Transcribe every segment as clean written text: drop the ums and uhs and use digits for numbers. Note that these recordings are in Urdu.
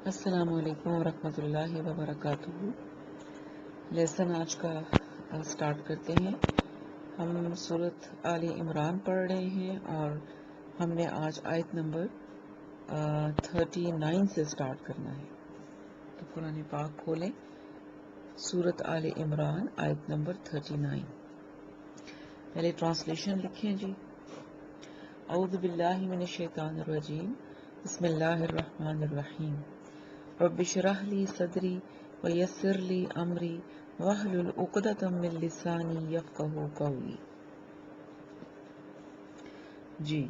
السلام علیکم ورحمۃ اللہ وبرکاتہ۔ لیسن آج کا سٹارٹ کرتے ہیں۔ ہم سورۃ آل عمران پڑھ رہے ہیں اور ہم نے آج آیت نمبر 39 سے سٹارٹ کرنا ہے۔ تو قرآن پاک کھولیں، سورۃ آل عمران آیت نمبر 39۔ پہلے ٹرانسلیشن لکھیں جی۔ اعوذ باللہ من الشیطان الرجیم، بسم اللہ الرحمن الرحیم۔ رب اشرح لی صدری ویسر لی امری واحلل عقدۃ من لسانی یفقہوا قولی۔ جی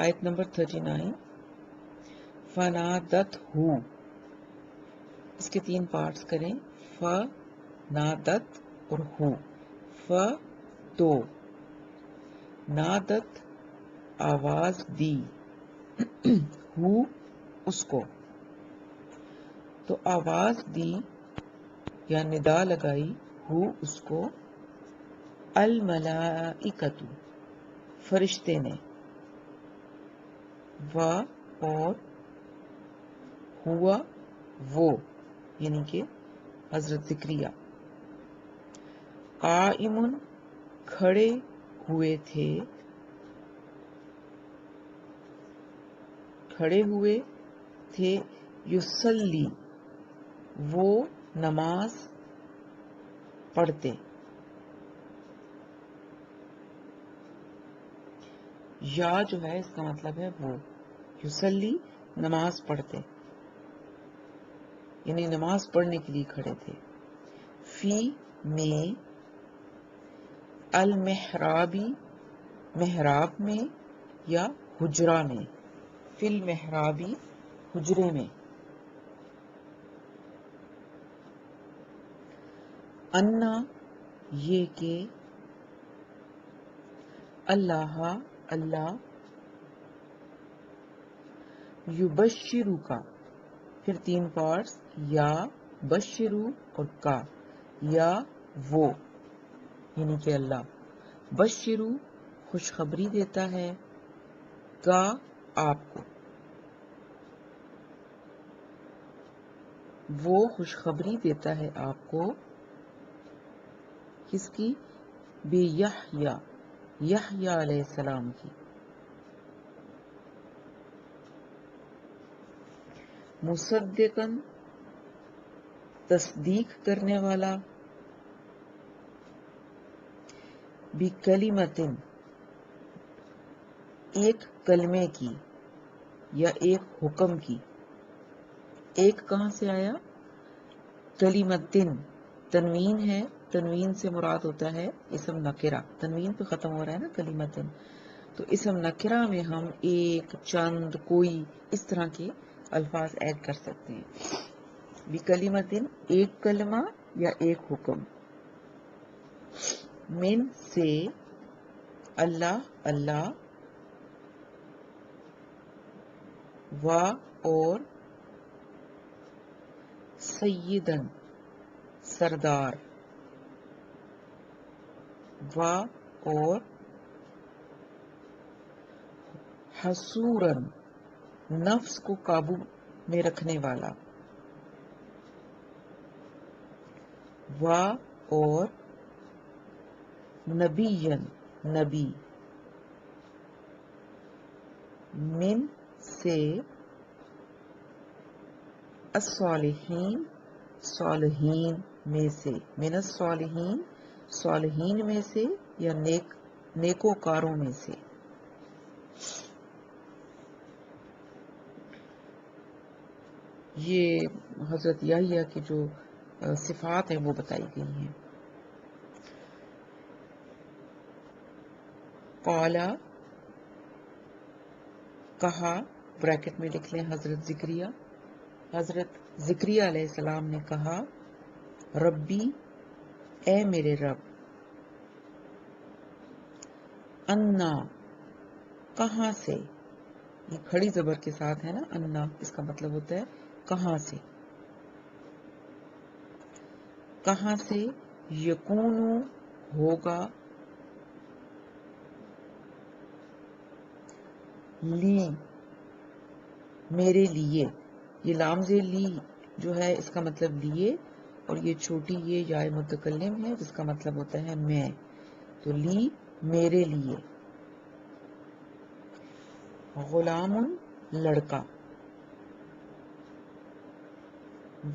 آیت نمبر 39۔ فنادتہ، اس کے 3 پارٹس کریں، فنادت اور ہو۔ ف تو، نادت آواز دی، ہو اس کو۔ تو آواز دی یا ندا لگائی ہو اس کو، الملائکۃ فرشتے نے، و اور ہوا وہ یعنی کہ حضرت زکریا، قائم کھڑے ہوئے تھے، یصلی وہ نماز پڑھتے، یا جو ہے اس کا مطلب ہے وہ، یصلی نماز پڑھتے یعنی نماز پڑھنے کے لیے کھڑے تھے، فی میں، المحرابی محراب میں یا حجرہ میں، فی المحرابی حجرے میں، انا یہ کہ، اللہ اللہ، یبشرو کا، پھر 3 پارٹس، یا بشرو اور کا، یا وہ یعنی کہ اللہ، بشرو خوشخبری دیتا ہے، کا آپ کو، وہ خوشخبری دیتا ہے آپ کو، کس کی؟ بی یحییٰ، یحییٰ علیہ السلام کی، مصدقاً تصدیق کرنے والا، بکلمتن ایک کلمے کی یا ایک حکم کی۔ ایک کہاں سے آیا؟ کلمتن، تنوین ہے، تنوین سے مراد ہوتا ہے اسم نکرہ، تنوین پہ ختم ہو رہا ہے نا کلمتن، تو اسم نکرہ میں ہم ایک، چند، کوئی اس طرح کے الفاظ ایڈ کر سکتے ہیں۔ بکلمتن ایک کلمہ یا ایک حکم، من سے اللہ اللہ، و اور سیدن سردار، و اور حصوراً نفس کو قابو میں رکھنے والا، و اور نبیًا نبی، من سے الصالحین صالحین میں سے، من الصالحین صالحین میں سے یا نیکوکاروں میں سے۔ یہ حضرت یحییٰ کی جو صفات ہیں وہ بتائی گئی ہیں۔ قالا کہا، بریکٹ میں لکھ لیں حضرت زکریا، حضرت زکریا علیہ السلام نے کہا، ربی اے میرے رب، انا کہاں سے، یہ کھڑی زبر کے ساتھ ہے نا، انا اس کا مطلب ہوتا ہے کہاں سے، کہاں سے، یکونو ہوگا، لی میرے لیے، یہ لام زیر لی جو ہے اس کا مطلب لیے، اور یہ چھوٹی یہ یا متکلم ہے جس کا مطلب ہوتا ہے میں، تو لی میرے لیے. غلام لڑکا،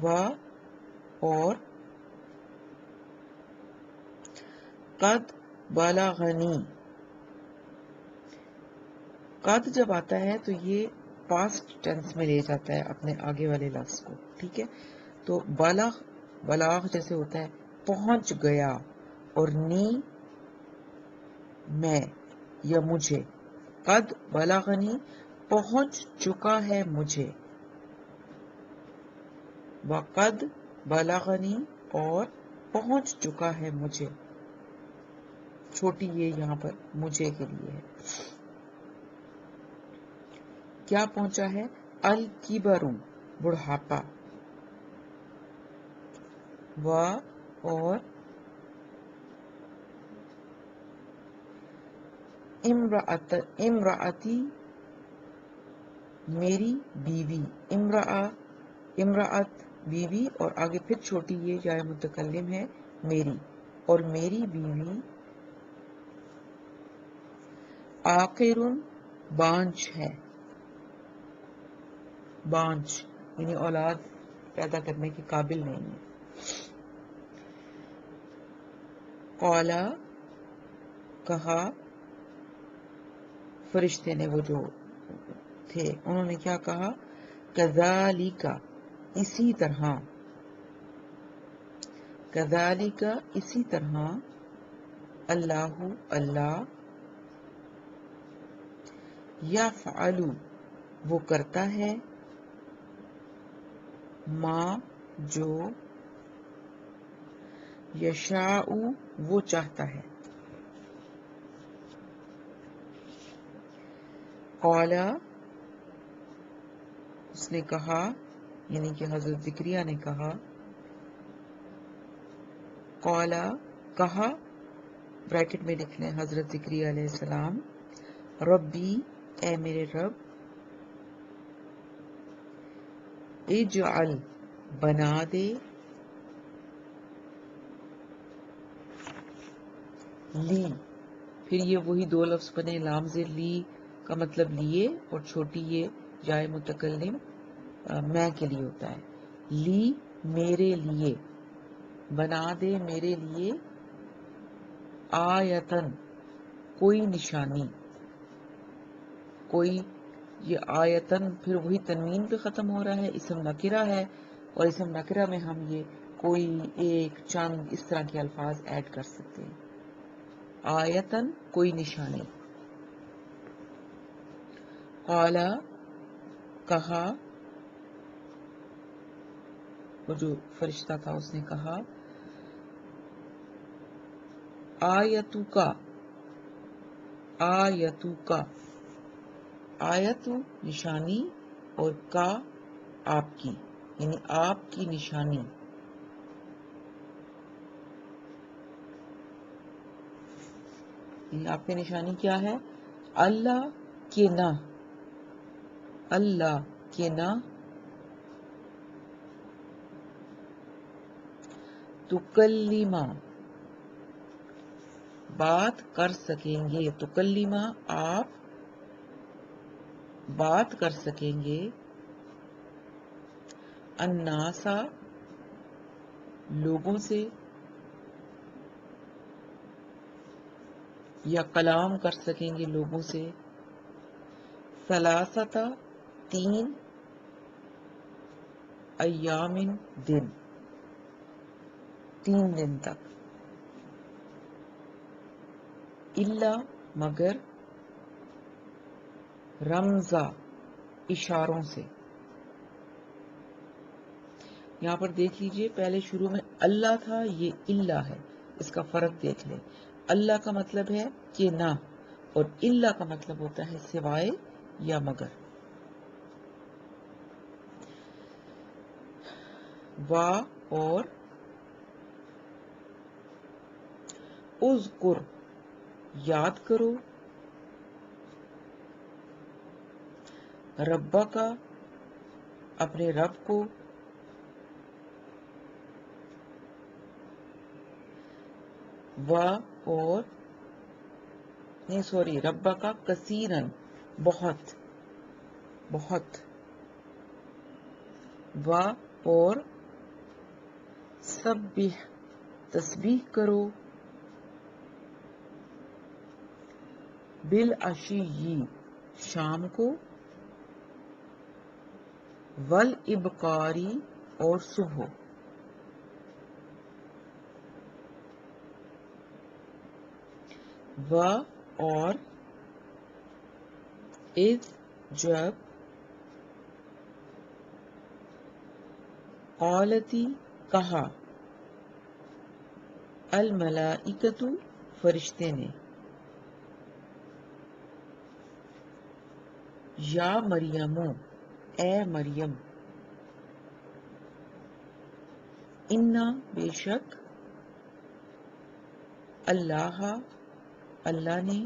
و اور قد بلغنی. قد جب آتا ہے تو یہ پاسٹ ٹینس میں لے جاتا ہے اپنے آگے والے لفظ کو، ٹھیک ہے. تو بلاغ جیسے ہوتا ہے پہنچ گیا، اور نی میں یا مجھے. قد بلغنی پہنچ چکا ہے مجھے، وقد بلغنی اور پہنچ چکا ہے مجھے. چھوٹی یہ یہاں پر مجھے کے لیے ہے. کیا پہنچا ہے؟ الکبرو بڑھاپا، و اور امراتی میری بیوی. امراۃ بیوی، اور آگے پھر چھوٹی یہ یا متکلم ہے میری، اور میری بیوی. آخر بانجھ ہے، بانجھ یعنی اولاد پیدا کرنے کے قابل نہیں ہے. قالا کہا، فرشتے نے وہ جو تھے انہوں نے کیا کہا؟ کذالک اسی طرح، کذالک اسی طرح، اللہ اللہ، یفعل وہ کرتا ہے، ما جو، یشاء وہ چاہتا ہے. قال اس نے کہا، یعنی کہ حضرت زکریا نے کہا. قال کہا، بریکٹ میں لکھ لیں حضرت زکریا علیہ السلام. ربی اے میرے رب، اجعل بنا دے، لی پھر یہ وہی دو لفظ بنے، لام زیر لی کا مطلب لیے، اور چھوٹی یہ جائے متکلم میں کے لیے ہوتا ہے. لی میرے لیے، بنا دے میرے لیے، آیتن کوئی نشانی. کوئی یہ آیتن پھر وہی تنوین پہ ختم ہو رہا ہے، اسم نکرہ ہے، اور اسم نکرہ میں ہم یہ کوئی، ایک، چند اس طرح کے الفاظ ایڈ کر سکتے ہیں. آیتن کوئی نشانی. قال کہا، وہ جو فرشتہ تھا اس نے کہا، آیتو کا، آیتو کا، آیت نشانی، اور کا آپ کی، یعنی آپ کی نشانی. آپ کی نشانی کیا ہے؟ اللہ کے نہ، اللہ کے نہ، تکلیما بات کر سکیں گے، تکلیما آپ بات کر سکیں گے، الناسا لوگوں سے، یا کلام کر سکیں گے لوگوں سے، ثلاثتا 3 ایام دن، 3 دن تک، الا مگر، رمزا اشاروں سے. یہاں پر دیکھ لیجئے پہلے شروع میں اللہ تھا، یہ اللہ ہے، اس کا فرق دیکھ لیں. اللہ کا مطلب ہے کہ نہ، اور اللہ کا مطلب ہوتا ہے سوائے یا مگر. وا اور اذکر یاد کرو، ربا کا اپنے رب کو، اور نہیں سوری ربا کا کثیرن بہت بہت، اور سبح تسبیح کرو، بالعشی شام کو، والابکاری اور صبح، اور اذ جب، قالتی کہا، الملائکۃ فرشتے نے، یا مریم اے مریم، انا بے شک، اللہ اللہ نے،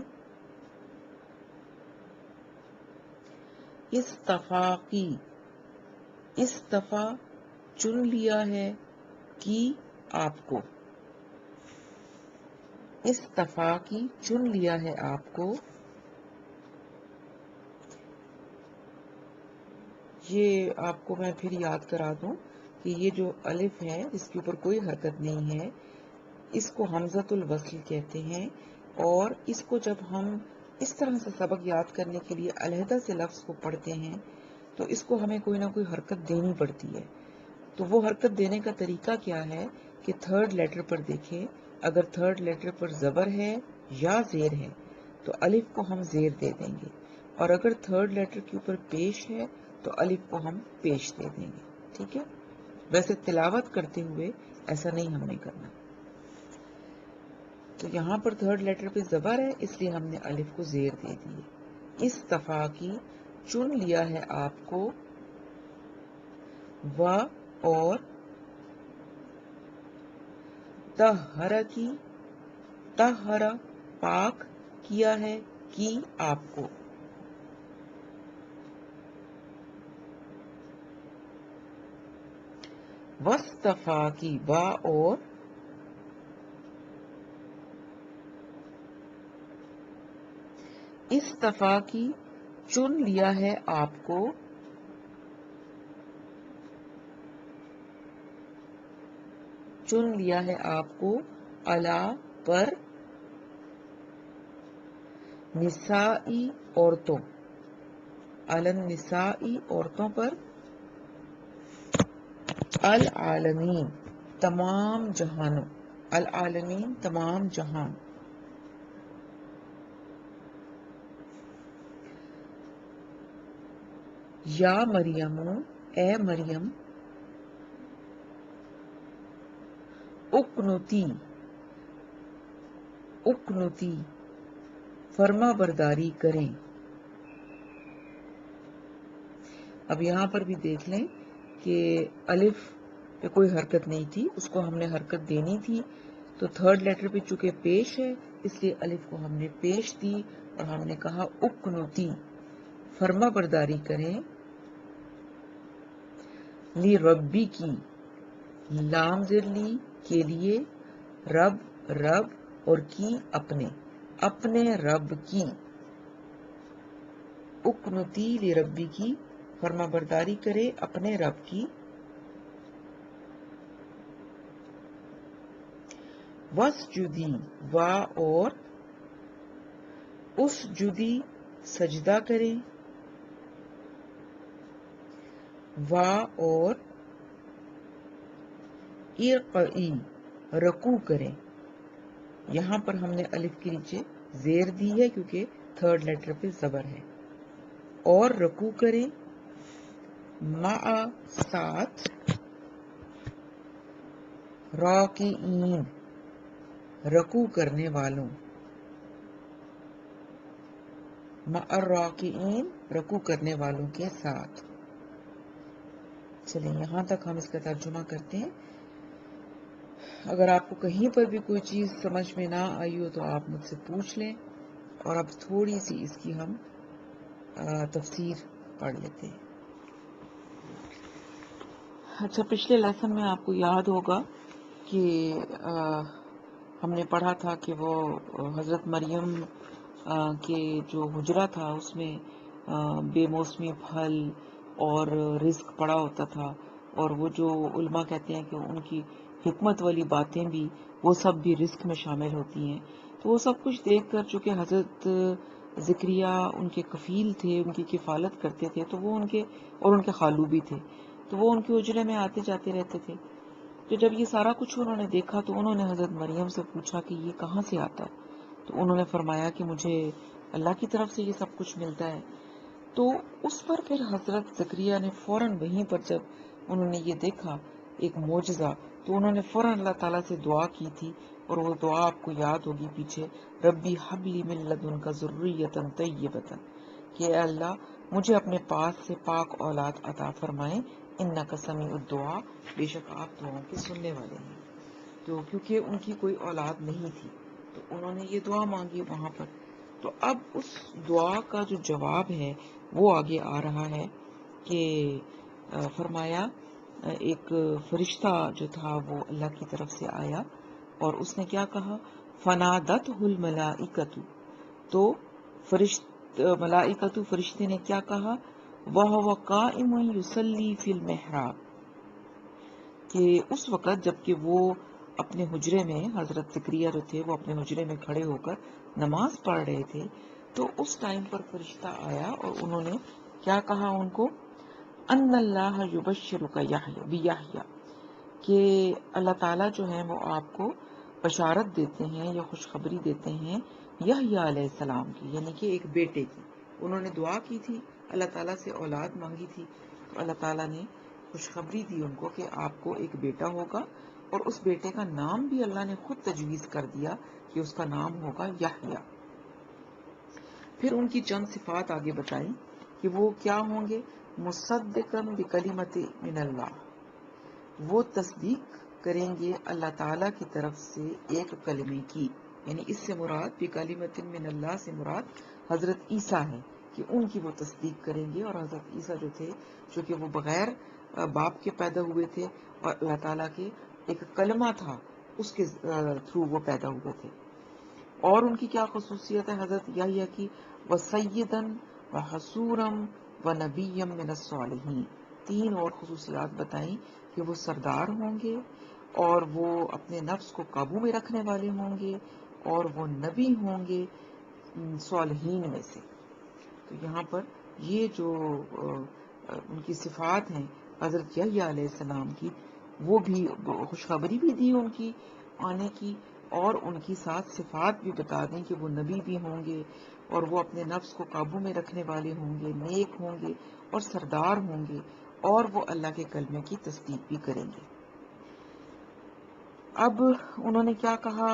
استفاقی استفا چن لیا ہے، کی آپ کو، استفاقی چن لیا ہے آپ کو، یہ آپ کو میں پھر یاد کرا دوں کہ یہ جو الف ہے جس کے اوپر کوئی حرکت نہیں ہے، اس کو حمزۃ الوصل کہتے ہیں، اور اس کو جب ہم اس طرح سے سبق یاد کرنے کے لیے علیحدہ سے لفظ کو پڑھتے ہیں تو اس کو ہمیں کوئی نہ کوئی حرکت دینی پڑتی ہے۔ تو وہ حرکت دینے کا طریقہ کیا ہے کہ تھرڈ لیٹر پر دیکھیں، اگر تھرڈ لیٹر پر زبر ہے یا زیر ہے تو الف کو ہم زیر دے دیں گے، اور اگر تھرڈ لیٹر کے اوپر پیش ہے تو الف کو ہم پیش دے دیں گے، ٹھیک ہے؟ ویسے تلاوت کرتے ہوئے ایسا نہیں ہم نے کرنا۔ تو یہاں پر تھرڈ لیٹر پہ زبر ہے اس لیے ہم نے الف کو زیر دے دی۔ استفاقی چن لیا ہے آپ کو، اور طہرہ کی طہرہ پاک کیا ہے، کی آپ کو، وصطفیٰ کی اور استفا کی چن لیا ہے آپ کو، چن لیا ہے آپ کو، علی پر، نسائی عورتوں، علی النسائی عورتوں پر، العالمین تمام جہانوں، العالمین تمام جہان، یا مریم اے مریم، اقنتی اقنتی فرما برداری کریں۔ اب یہاں پر بھی دیکھ لیں کہ الف پہ کوئی حرکت نہیں تھی، اس کو ہم نے حرکت دینی تھی، تو تھرڈ لیٹر پہ چونکہ پیش ہے اس لیے الف کو ہم نے پیش دی اور ہم نے کہا اقنتی فرما برداری کریں، لی ربی کی لام زر لی کے لیے، رب رب اور کی اپنے اپنے رب کی، اقنتی لی ربی کی فرما برداری کرے اپنے رب کی، وسجدی اور اس جدی سجدہ کریں، اور ارقعی رکوع کریں۔ یہاں پر ہم نے الف کے نیچے زیر دی ہے کیونکہ تھرڈ لیٹر پہ زبر ہے، اور رکوع کریں، مع ساتھ، راکعین رکوع کرنے والوں، مع الراکعین رکوع کرنے والوں کے ساتھ۔ چلیں یہاں تک ہم اس کا ترجمہ کرتے ہیں۔ اگر آپ کو کہیں پر بھی کوئی چیز سمجھ میں نہ آئی ہو تو آپ مجھ سے پوچھ لیں، اور اب تھوڑی سی اس کی ہم تفسیر پڑھ لیتے ہیں۔ اچھا، پچھلے لیسن میں آپ کو یاد ہوگا کہ ہم نے پڑھا تھا کہ وہ حضرت مریم کے جو حجرہ تھا اس میں بے موسمی پھل اور رزق پڑا ہوتا تھا، اور وہ جو علماء کہتے ہیں کہ ان کی حکمت والی باتیں بھی وہ سب بھی رزق میں شامل ہوتی ہیں. تو وہ سب کچھ دیکھ کر چونکہ حضرت زکریا ان کے کفیل تھے، ان کی کفالت کرتے تھے، تو وہ ان کے اور ان کے خالو بھی تھے، تو وہ ان کے اجرے میں آتے جاتے رہتے تھے. تو جب یہ سارا کچھ انہوں نے دیکھا تو انہوں نے حضرت مریم سے پوچھا کہ یہ کہاں سے آتا ہے؟ تو انہوں نے فرمایا کہ مجھے اللہ کی طرف سے یہ سب کچھ ملتا ہے. تو اس پر پھر حضرت زکریا نے فوراً وہیں پر جب انہوں نے یہ دیکھا ایک معجزہ، تو انہوں نے فوراً اللہ تعالیٰ سے دعا کی تھی، اور وہ دعا آپ کو یاد ہوگی پیچھے، ربی حبلی من لدنک ذریۃ طیبۃ، کہ اے اللہ مجھے اپنے پاس سے پاک اولاد عطا فرمائیں، انک سمیع الدعاء، بے شک آپ دعاؤں کے سننے والے ہیں. تو کیونکہ ان کی کوئی اولاد نہیں تھی تو انہوں نے یہ دعا مانگی وہاں پر. تو اب اس دعا کا جو جواب ہے وہ آگے آ رہا ہے کہ فرمایا ایک فرشتہ جو تھا وہ اللہ کی طرف سے آیا اور اس نے کیا کہا، فنادتہ الملائکۃ، تو ملائکۃ فرشتے نے کیا کہا، وَهُوَ قَائِمٌ يُصَلِّي فِي الْمِحْرَابِ، کہ اس وقت جب کہ وہ اپنے حجرے میں، حضرت زکریا جو تھے وہ اپنے حجرے میں کھڑے ہو کر نماز پڑھ رہے تھے، تو اس ٹائم پر فرشتہ آیا اور انہوں نے کیا کہا ان کو، ان اللہ یبشرک بیحییٰ، کہ اللہ تعالیٰ جو ہے وہ آپ کو بشارت دیتے ہیں یا خوشخبری دیتے ہیں یحییٰ علیہ السلام کی، یعنی کہ ایک بیٹے کی. انہوں نے دعا کی تھی، اللہ تعالیٰ سے اولاد مانگی تھی، تو اللہ تعالیٰ نے خوشخبری دی ان کو کہ آپ کو ایک بیٹا ہوگا، اور اس بیٹے کا نام بھی اللہ نے خود تجویز کر دیا کہ اس کا نام ہوگا یحییٰ. پھر ان کی چند صفات آگے بتائیں کہ وہ کیا ہوں گے، مصدقا بکلمۃ من اللہ، وہ تصدیق کریں گے اللہ تعالیٰ کی طرف سے ایک کلمے کی، یعنی اس سے مراد بکلمۃ من اللہ سے مراد حضرت عیسیٰ ہے کہ ان کی وہ تصدیق کریں گے. اور حضرت عیسیٰ جو تھے چونکہ وہ بغیر باپ کے پیدا ہوئے تھے اور اللہ تعالیٰ کے ایک کلمہ تھا اس کے تھرو وہ پیدا ہوئے تھے. اور ان کی کیا خصوصیت ہے حضرت یحییٰ کی، وَسَیِّدًا وَحَصُورًا وَنَبِیًّا مِنَ الصَّالِحِینَ، تین اور خصوصیات بتائیں کہ وہ سردار ہوں گے اور وہ اپنے نفس کو قابو میں رکھنے والے ہوں گے اور وہ نبی ہوں گے صالحین میں سے. تو یہاں پر یہ جو ان کی صفات ہیں حضرت یحییٰ علیہ السلام کی، وہ بھی خوشخبری بھی دی ان کی آنے کی، اور ان کی ساتھ صفات بھی بتا دیں کہ وہ نبی بھی ہوں گے اور وہ اپنے نفس کو قابو میں رکھنے والے ہوں گے، نیک ہوں گے اور سردار ہوں گے، اور وہ اللہ کے کلمے کی تصدیق بھی کریں گے. اب انہوں نے کیا کہا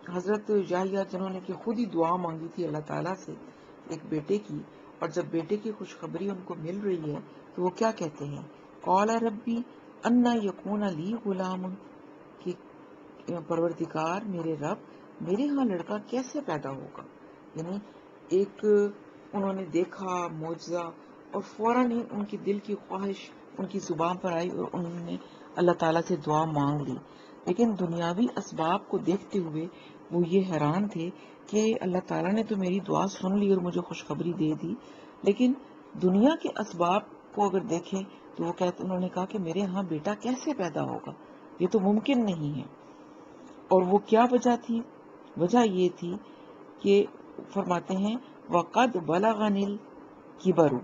حضرت یحییٰ، جنہوں نے کہ خود ہی دعا مانگی تھی اللہ تعالیٰ سے ایک بیٹے کی، اور جب بیٹے کی خوشخبری ان کو مل رہی ہے تو وہ کیا کہتے ہیں، قال ربی انا یکون لی غلام، کہ پروردگار میرے رب میرے ہاں لڑکا کیسے پیدا ہوگا. یعنی ایک انہوں نے دیکھا معجزہ اور فوراً ہی ان کی دل کی خواہش ان کی زبان پر آئی اور انہوں نے اللہ تعالیٰ سے دعا مانگ لی. لیکن دنیاوی اسباب کو دیکھتے ہوئے وہ یہ حیران تھے کہ اللہ تعالیٰ نے تو میری دعا سن لی اور مجھے خوشخبری دے دی، لیکن دنیا کے اسباب کو اگر دیکھیں تو وہ انہوں نے کہا کہ میرے ہاں بیٹا کیسے پیدا ہوگا، یہ تو ممکن نہیں ہے. اور وہ کیا وجہ تھی؟ وجہ یہ تھی کہ فرماتے ہیں وَقَدْ بَلَغَنِ الْكِبَرُ،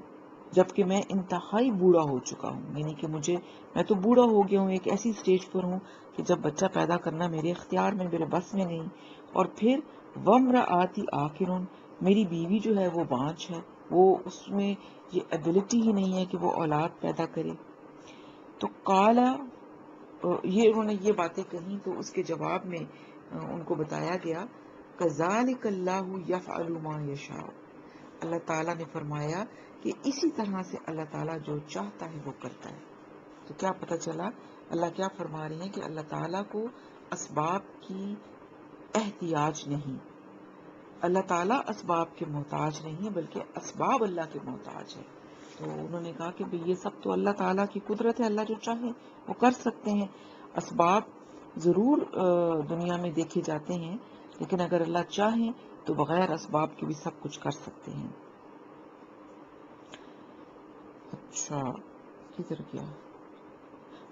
جبکہ میں انتہائی بوڑھا ہو چکا ہوں، یعنی کہ میں تو بوڑھا ہو گیا ہوں، ایک ایسی سٹیج پر ہوں کہ جب بچہ پیدا کرنا میرے اختیار میں، میرے بس میں نہیں. اور پھر وَامْرَأَتِي عَاقِرٌ، میری بیوی جو ہے وہ بانجھ ہے، وہ اس میں یہ ایبلٹی ہی نہیں ہے کہ وہ اولاد پیدا کرے. تو قال، یہ انہوں نے یہ باتیں کہیں تو اس کے جواب میں ان کو بتایا گیا کذالک اللہ یفعل ما یشاء، اللہ تعالیٰ نے فرمایا کہ اسی طرح سے اللہ تعالیٰ جو چاہتا ہے وہ کرتا ہے. تو کیا پتہ چلا اللہ کیا فرما رہے ہیں کہ اللہ تعالیٰ کو اسباب کی احتیاج نہیں، اللہ تعالیٰ اسباب کے محتاج نہیں بلکہ اسباب اللہ کے محتاج ہے. تو انہوں نے کہا کہ یہ سب تو اللہ تعالیٰ کی قدرت ہے، اللہ جو چاہے وہ کر سکتے ہیں. اسباب ضرور دنیا میں دیکھے جاتے ہیں، لیکن اگر اللہ چاہیں تو بغیر اسباب کے بھی سب کچھ کر سکتے ہیں. اچھا کدھر گیا؟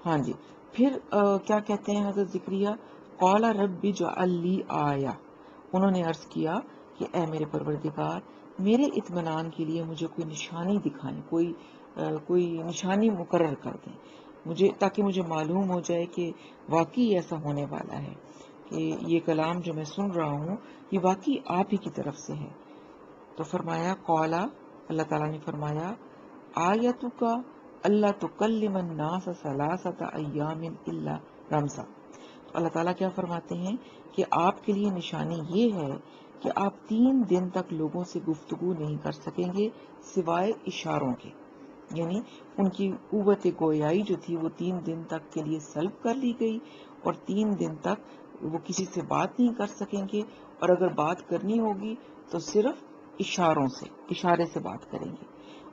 ہاں جی، پھر کیا کہتے ہیں حضرت زکریا؟ قال رب اجعل لی آیہ، انہوں نے عرض کیا کہ اے میرے پروردگار، میرے اطمینان کے لیے مجھے کوئی نشانی دکھائیں، کوئی نشانی مقرر کر دیں مجھے، تاکہ مجھے معلوم ہو جائے کہ واقعی ایسا ہونے والا ہے کہ یہ کلام جو میں سن رہا ہوں یہ واقعی آپ ہی کی طرف سے ہے. تو فرمایا قال، اللہ تعالیٰ نے فرمایا آیتک اللہ تکلم الناس ثلاثۃ ایام الا رمزا. تو اللہ تعالیٰ کیا فرماتے ہیں کہ آپ کے لیے نشانی یہ ہے کہ آپ 3 دن تک لوگوں سے گفتگو نہیں کر سکیں گے سوائے اشاروں کے. یعنی ان کی قوت گویائی جو تھی وہ 3 دن تک کے لیے سلب کر لی گئی، اور 3 دن تک وہ کسی سے بات نہیں کر سکیں گے، اور اگر بات کرنی ہوگی تو صرف اشارے سے بات کریں گے.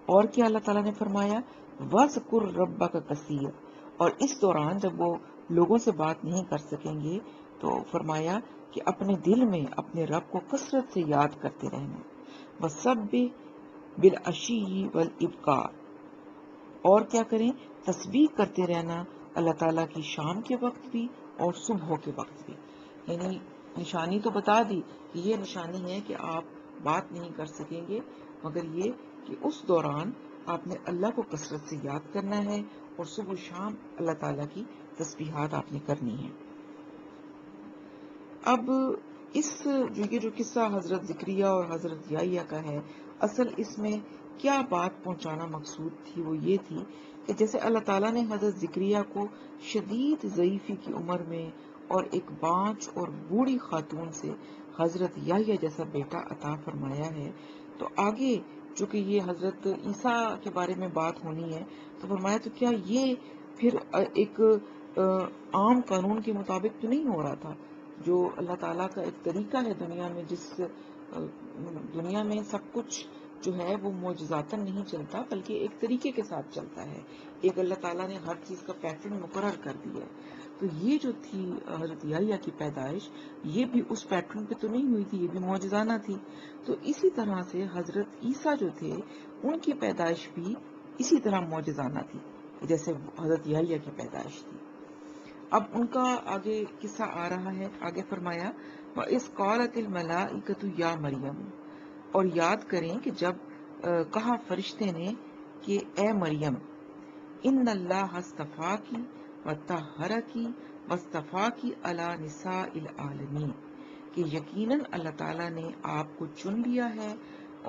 اور کیا اللہ تعالیٰ نے فرمایا وَاذْكُرْ رَبَّكَ كَثِيرًا، اور اس دوران جب وہ لوگوں سے بات نہیں کر سکیں گے تو فرمایا کہ اپنے دل میں اپنے رب کو کثرت سے یاد کرتے رہنا. وَسَبِّحْ بِالْعَشِيِّ وَالْإِبْكَارِ، اور کیا کریں؟ تسبیح کرتے رہنا اللہ تعالیٰ کی شام کے وقت بھی اور صبح کے وقت بھی. یعنی نشانی تو بتا دی کہ یہ نشانی ہے کہ آپ بات نہیں کر سکیں گے، مگر یہ کہ اس دوران آپ نے اللہ کو کثرت سے یاد کرنا ہے، اور صبح و شام اللہ تعالیٰ کی تسبیحات آپ نے کرنی ہے. اب یہ جو قصہ حضرت زکریا اور حضرت یحییٰ کا ہے، اصل اس میں کیا بات پہنچانا مقصود تھی، وہ یہ تھی کہ جیسے اللہ تعالیٰ نے حضرت زکریا کو شدید ضعیفی کی عمر میں اور ایک بانجھ اور بوڑھی خاتون سے حضرت یحییٰ جیسا بیٹا عطا فرمایا ہے، تو آگے چونکہ یہ حضرت عیسیٰ کے بارے میں بات ہونی ہے تو فرمایا تو کیا یہ پھر ایک عام قانون کے مطابق تو نہیں ہو رہا تھا؟ جو اللہ تعالیٰ کا ایک طریقہ ہے دنیا میں، جس دنیا میں سب کچھ جو ہے وہ معجزاتاً نہیں چلتا بلکہ ایک طریقے کے ساتھ چلتا ہے. ایک اللہ تعالیٰ نے ہر چیز کا پیٹرن مقرر کر دیا ہے. تو یہ جو تھی حضرت یحییٰ کی پیدائش، یہ بھی اس پیٹرن پہ تو نہیں ہوئی تھی، یہ بھی معجزانہ تھی. تو اسی طرح سے حضرت عیسیٰ جو تھے ان کی پیدائش بھی اسی طرح معجزانہ تھی جیسے حضرت یحییٰ کی پیدائش تھی. اب ان کا آگے قصہ آ رہا ہے. آگے فرمایا وَإِذْ قَالَتِ الْمَلَائِكَةُ يَا مَرْيَمُ، اور یاد کریں کہ جب کہا فرشتے نے کہ اے مریم، ان اللہ اصطفاکی وطہرکی واصطفاکی علی نساء العالمین، کہ یقیناً اللہ تعالیٰ نے آپ کو چن لیا ہے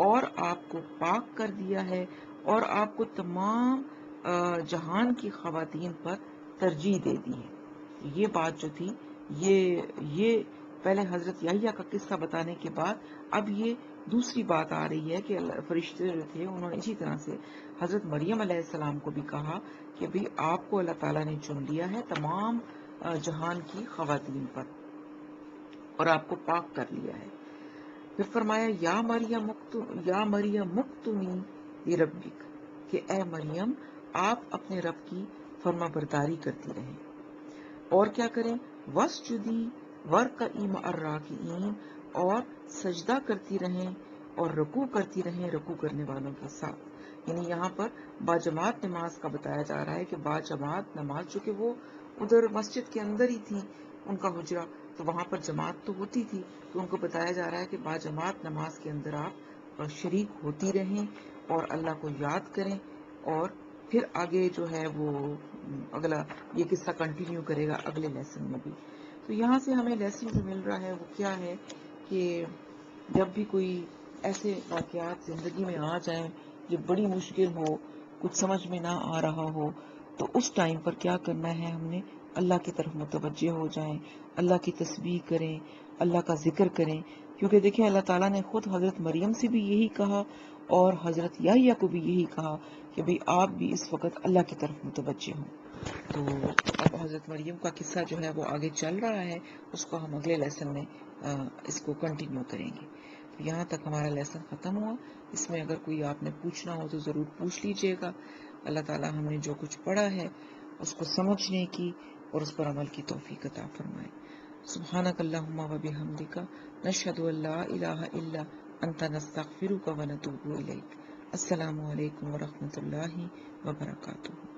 اور آپ کو پاک کر دیا ہے اور آپ کو تمام جہان کی خواتین پر ترجیح دے دی ہے. یہ بات جو تھی یہ پہلے حضرت یحییٰ کا قصہ بتانے کے بعد اب یہ دوسری بات آ رہی ہے کہ فرشتے جو تھے انہوں نے اسی طرح سے حضرت مریم علیہ السلام کو بھی کہا کہ بھی آپ کو اللہ تعالیٰ نے چن لیا ہے تمام جہان کی خواتین پر اور آپ کو پاک کر لیا ہے. پھر فرمایا یا مریم مقتنی لربک، کہ اے مریم آپ اپنے رب کی فرما برداری کرتی رہیں اور کیا کریں؟ واسجدی ورکعی مع الراکعین، اور سجدہ کرتی رہیں اور رکوع کرتی رہیں رکوع کرنے والوں کے ساتھ. یعنی یہاں پر باجماعت نماز کا بتایا جا رہا ہے کہ باجماعت نماز، چونکہ وہ ادھر مسجد کے اندر ہی تھی ان کا حجرہ، تو وہاں پر جماعت تو ہوتی تھی، تو ان کو بتایا جا رہا ہے کہ باجماعت نماز کے اندر آپ شریک ہوتی رہیں اور اللہ کو یاد کریں. اور پھر آگے جو ہے وہ اگلا یہ قصہ کنٹینیو کرے گا اگلے لیسن میں بھی. تو یہاں سے ہمیں لیسن جو مل رہا ہے وہ کیا ہے کہ جب بھی کوئی ایسے واقعات زندگی میں آ جائیں جو بڑی مشکل ہو، کچھ سمجھ میں نہ آ رہا ہو، تو اس ٹائم پر کیا کرنا ہے؟ ہم نے اللہ کی طرف متوجہ ہو جائیں، اللہ کی تسبیح کریں، اللہ کا ذکر کریں. کیونکہ دیکھیں اللہ تعالیٰ نے خود حضرت مریم سے بھی یہی کہا اور حضرت یحییٰ کو بھی یہی کہا کہ بھئی آپ بھی اس وقت اللہ کی طرف متوجہ ہوں. تو اب حضرت مریم کا قصہ جو ہے وہ آگے چل رہا ہے، اس کو ہم اگلے لیسن میں اس کو کنٹینیو کریں گے. یہاں تک ہمارا لیسن ختم ہوا. اس میں اگر کوئی آپ نے پوچھنا ہو تو ضرور پوچھ لیجئے گا. اللہ تعالیٰ ہم نے جو کچھ پڑھا ہے اس کو سمجھنے کی اور اس پر عمل کی توفیق عطا فرمائے. سبحانک اللہم و بحمدک نشہد ان لا الہ الا انت نستغفرک و نتوب الیک. السلام علیکم ورحمۃ اللہ وبرکاتہ.